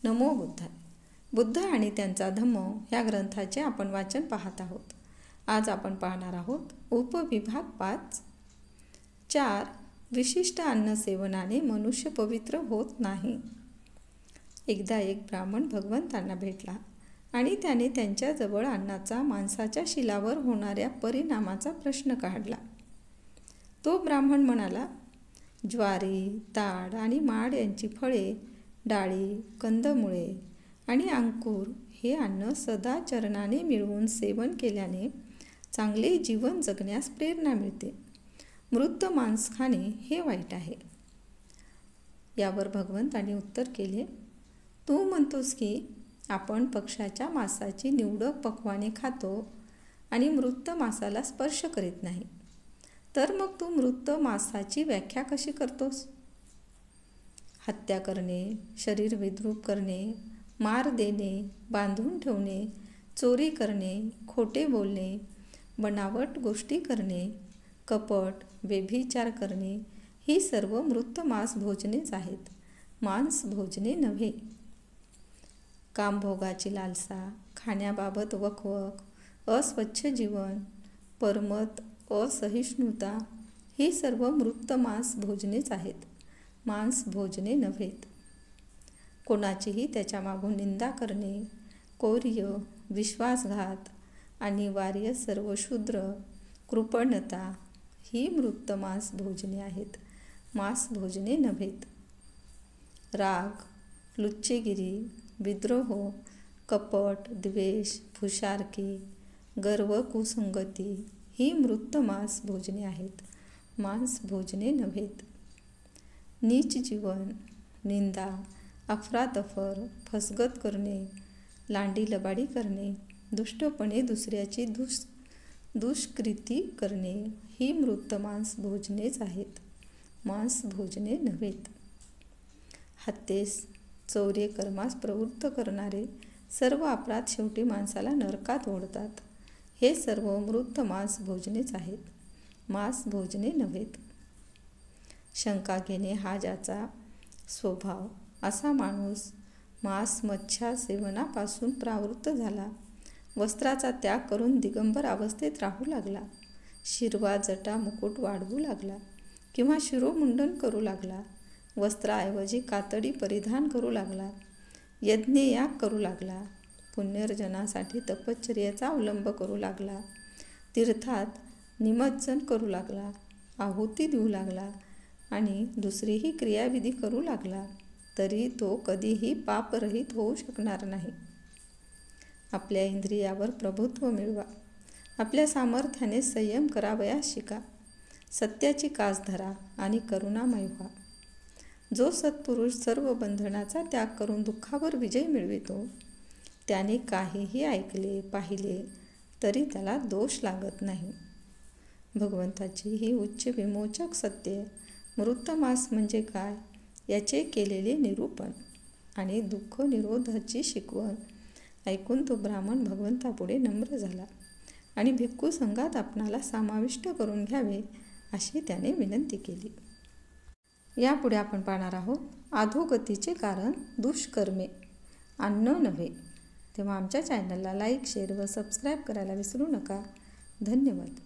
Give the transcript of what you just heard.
नमो बुद्धाय. बुद्ध आणि त्यांचा धम्म या ग्रंथाचे आपण वाचन पाहत आहोत. आज आपण पाहणार आहोत उपविभाग 5. 4. विशिष्ट अन्न सेवनाने मनुष्य पवित्र होत नाही. एकदा एक ब्राह्मण भगवंतांना भेटला आणि त्याने त्यांच्याजवळ अन्नाचा माणसाच्या शिलावर होणाऱ्या परिणामाचा प्रश्न काढला. तो ब्राह्मण म्हणाला, ज्वारी, ताड आणि माड यांची फळे, डाळी, कंदमुळे आणि अंकुर हे अन्न सदाचरणाने मिळवून सेवन केल्याने चांगले जीवन जगण्यास प्रेरणा मिळते. मृत मांस खाणे हे वाईट आहे. यावर भगवंतांनी उत्तर केले, तू म्हणतोस की आपण पक्ष्याच्या मांसाची निवडक पक्वाने खातो आणि मृत मांसाला स्पर्श करीत नाही, तर मग तू मृत मांसाची व्याख्या कशी करतोस? हत्या करणे, शरीर विद्रूप करणे, मार देणे, बांधून ठेवणे, चोरी करणे, खोटे बोलणे, बनावट गोष्टी करणे, कपट, व्यभिचार करणे ही सर्व मृत मांस भोजनेच आहेत, मांस भोजने नव्हे. कामभोगाची लालसा, खाण्याबाबत वकवक, अस्वच्छ जीवन, परमत असहिष्णुता ही सर्व मृत मांस भोजनेच आहेत, मांस भोजने नव्हेत. कोणाचीही त्याच्या मागून निंदा करणे, कौर्य, विश्वासघात, अनिवार्य सर्व शूद्र, कृपणता ही मृत मांस भोजने आहेत, मांस भोजने नव्हेत. राग, लुच्चेगिरी, विद्रोह, कपट, द्वेष, फुशारकी, गर्व, कुसंगती ही मृत मांस भोजने आहेत, मांस भोजने नव्हेत. नीच जीवन, निंदा, अफरातफर, फसगत करणे, लांडी लबाडी करणे, दुष्टपणे दुसऱ्याची दुष्कृती करणे ही मृत मांस भोजनेच आहेत, मांस भोजने नव्हेत. हत्येस, चौर्य कर्मास प्रवृत्त करणारे सर्व अपराध शेवटी माणसाला नरकात ओढतात. हे सर्व मृत मांस भोजनेच आहेत, मांस भोजने नव्हेत. शंका घेणे हा ज्याचा स्वभाव, असा माणूस मांस मच्छा सेवनापासून प्रवृत्त झाला, वस्त्राचा त्याग करून दिगंबर अवस्थेत राहू लागला, शिरवा जटा मुकुट वाढवू लागला किंवा शिरोमुंडन करू लागला, वस्त्राऐवजी कातडी परिधान करू लागला, यज्ञयाग करू लागला, पुण्यर्जनासाठी तपश्चर्याचा अवलंब करू लागला, तीर्थात निमज्जन करू लागला, आहुती देऊ लागला आणि दुसरीही क्रियाविधी करू लागला, तरी तो कधीही पापरहित होऊ शकणार नाही. आपल्या इंद्रियावर प्रभुत्व मिळवा, आपल्या सामर्थ्याने संयम करावयास शिका, सत्याची कास धरा आणि करुणामय व्हा. जो सत्पुरुष सर्व बंधनाचा त्याग करून दुःखावर विजय मिळवितो, त्याने काहीही ऐकले पाहिले तरी त्याला दोष लागत नाही. भगवंताची ही उच्च विमोचक सत्य, मृत मांस म्हणजे काय याचे केलेले निरूपण आणि दुःख निरोधाची शिकवण ऐकून तो ब्राह्मण भगवंतापुढे नम्र झाला आणि भिक्खू संघात आपणाला समाविष्ट करून घ्यावे अशी त्याने विनंती केली. यापुढे आपण पाहणार आहोत अधोगतीचे कारण दुष्कर्मे, अन्न नव्हे. तेव्हा आमच्या चॅनलला लाईक, शेअर व सबस्क्राईब करायला विसरू नका. धन्यवाद.